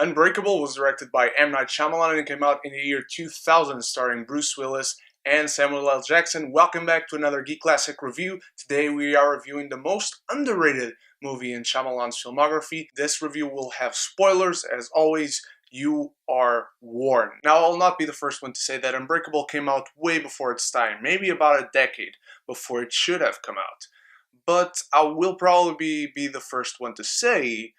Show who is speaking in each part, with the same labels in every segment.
Speaker 1: Unbreakable was directed by M. Night Shyamalan and it came out in the year 2000, starring Bruce Willis and Samuel L. Jackson. Welcome back to another GeeKlassic review. Today we are reviewing the most underrated movie in Shyamalan's filmography. This review will have spoilers. As always, you are warned. Now, I'll not be the first one to say that Unbreakable came out way before its time, maybe about a decade before it should have come out. But I will probably be the first one to say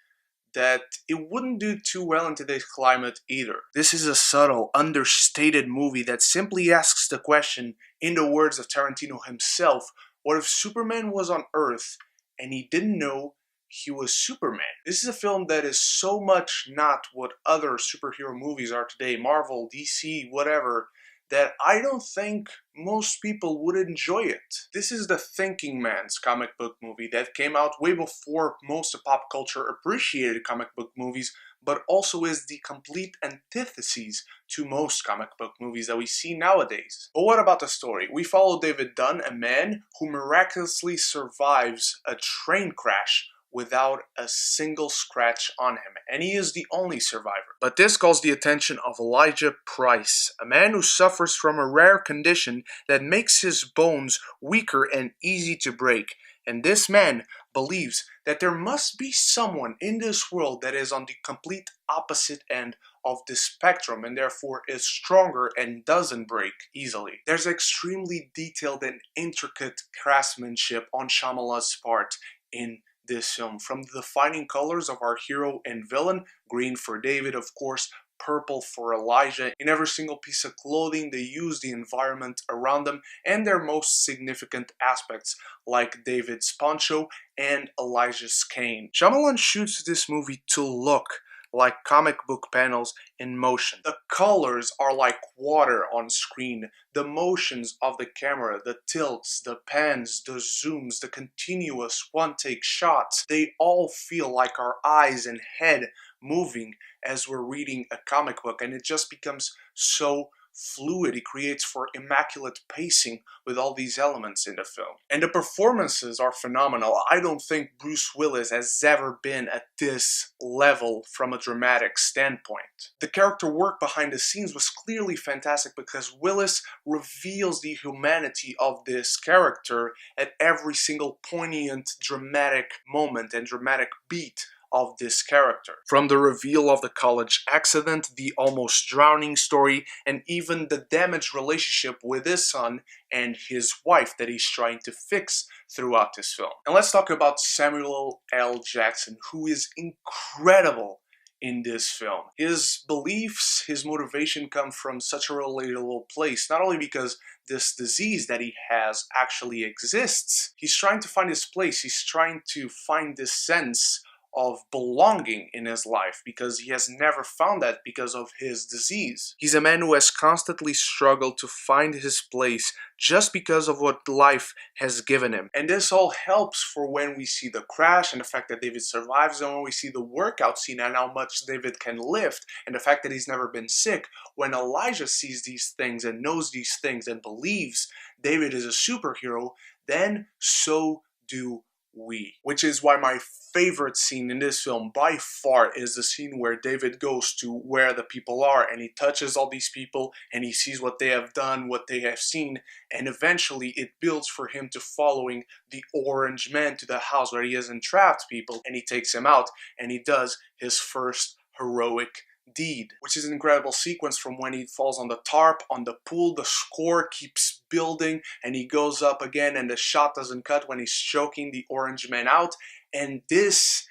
Speaker 1: that it wouldn't do too well in today's climate either. This is a subtle, understated movie that simply asks the question, in the words of Tarantino himself, what if Superman was on Earth and he didn't know he was Superman? This is a film that is so much not what other superhero movies are today, Marvel, DC, whatever, that I don't think most people would enjoy it. This is the thinking man's comic book movie that came out way before most of pop culture appreciated comic book movies, but also is the complete antithesis to most comic book movies that we see nowadays. But what about the story? We follow David Dunn, a man who miraculously survives a train crash without a single scratch on him, and he is the only survivor. But this calls the attention of Elijah Price, a man who suffers from a rare condition that makes his bones weaker and easy to break. And this man believes that there must be someone in this world that is on the complete opposite end of the spectrum and therefore is stronger and doesn't break easily. There's extremely detailed and intricate craftsmanship on Shyamalan's part in this film, from the defining colors of our hero and villain, green for David, of course, purple for Elijah. In every single piece of clothing, they use the environment around them and their most significant aspects, like David's poncho and Elijah's cane. Shyamalan shoots this movie to look like comic book panels in motion. The colors are like water on screen. The motions of the camera, the tilts, the pans, the zooms, the continuous one-take shots, they all feel like our eyes and head moving as we're reading a comic book, and it just becomes so fluid. It creates for immaculate pacing with all these elements in the film. And the performances are phenomenal. I don't think Bruce Willis has ever been at this level from a dramatic standpoint. The character work behind the scenes was clearly fantastic because Willis reveals the humanity of this character at every single poignant, dramatic moment and dramatic beat of this character. From the reveal of the college accident, the almost drowning story, and even the damaged relationship with his son and his wife that he's trying to fix throughout this film. And let's talk about Samuel L. Jackson, who is incredible in this film. His beliefs, his motivation come from such a relatable place, not only because this disease that he has actually exists. He's trying to find his place. He's trying to find this sense of belonging in his life because he has never found that because of his disease. He's a man who has constantly struggled to find his place just because of what life has given him. And this all helps for when we see the crash and the fact that David survives, and when we see the workout scene and how much David can lift and the fact that he's never been sick. When Elijah sees these things and knows these things and believes David is a superhero, then so do we. Which is why my favorite scene in this film by far is the scene where David goes to where the people are and he touches all these people and he sees what they have done, what they have seen, and eventually it builds for him to following the orange man to the house where he has entrapped people, and he takes him out and he does his first heroic deed, which is an incredible sequence. From when he falls on the tarp, on the pool, the score keeps building and he goes up again and the shot doesn't cut when he's choking the orange man out. And this,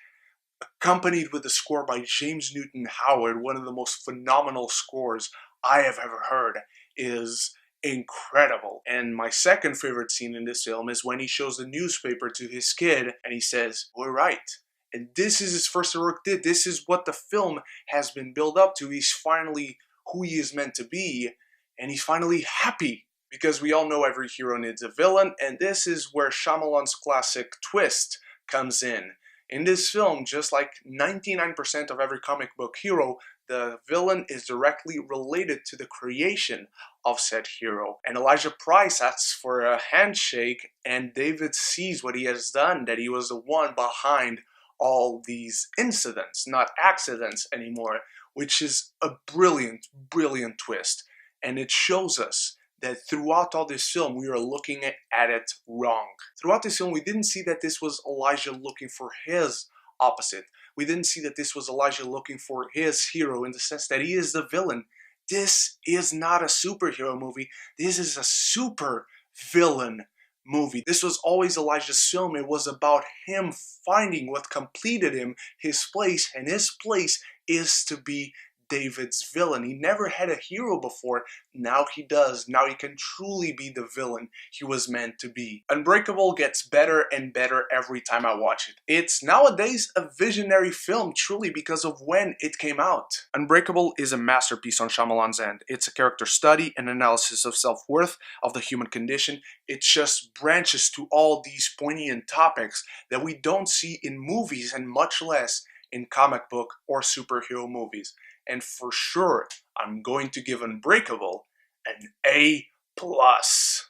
Speaker 1: accompanied with the score by James Newton Howard, one of the most phenomenal scores I have ever heard, is incredible. And my second favorite scene in this film is when he shows the newspaper to his kid and he says, "We're right." And this is his first heroic deed. This is what the film has been built up to. He's finally who he is meant to be, and he's finally happy. Because we all know every hero needs a villain, and this is where Shyamalan's classic twist comes in. In this film, just like 99% of every comic book hero, the villain is directly related to the creation of said hero. And Elijah Price asks for a handshake, and David sees what he has done, that he was the one behind all these incidents, not accidents anymore, which is a brilliant, brilliant twist. And it shows us that throughout all this film, we are looking at it wrong. Throughout this film, we didn't see that this was Elijah looking for his opposite. We didn't see that this was Elijah looking for his hero in the sense that he is the villain. This is not a superhero movie. This is a super villain movie. This was always Elijah's film. It was about him finding what completed him, his place, and his place is to be David's villain. He never had a hero before. Now he does. Now he can truly be the villain he was meant to be. Unbreakable gets better and better every time I watch it. It's nowadays a visionary film truly because of when it came out. Unbreakable is a masterpiece on Shyamalan's end. It's a character study and analysis of self-worth, of the human condition. It just branches to all these poignant topics that we don't see in movies and much less in comic book or superhero movies. And for sure, I'm going to give Unbreakable an A+.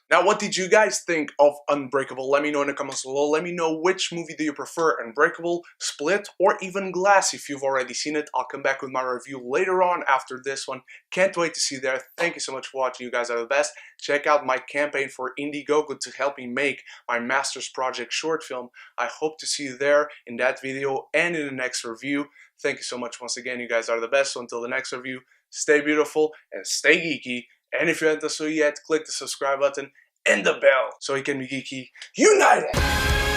Speaker 1: Now, what did you guys think of Unbreakable? Let me know in the comments below. Let me know which movie do you prefer, Unbreakable, Split, or even Glass if you've already seen it. I'll come back with my review later on after this one. Can't wait to see you there. Thank you so much for watching. You guys are the best. Check out my campaign for Indiegogo to help me make my master's project short film. I hope to see you there in that video and in the next review. Thank you so much once again. You guys are the best. So until the next review, stay beautiful and stay geeky. And if you haven't done so yet, click the subscribe button and the bell so you can be geeky united.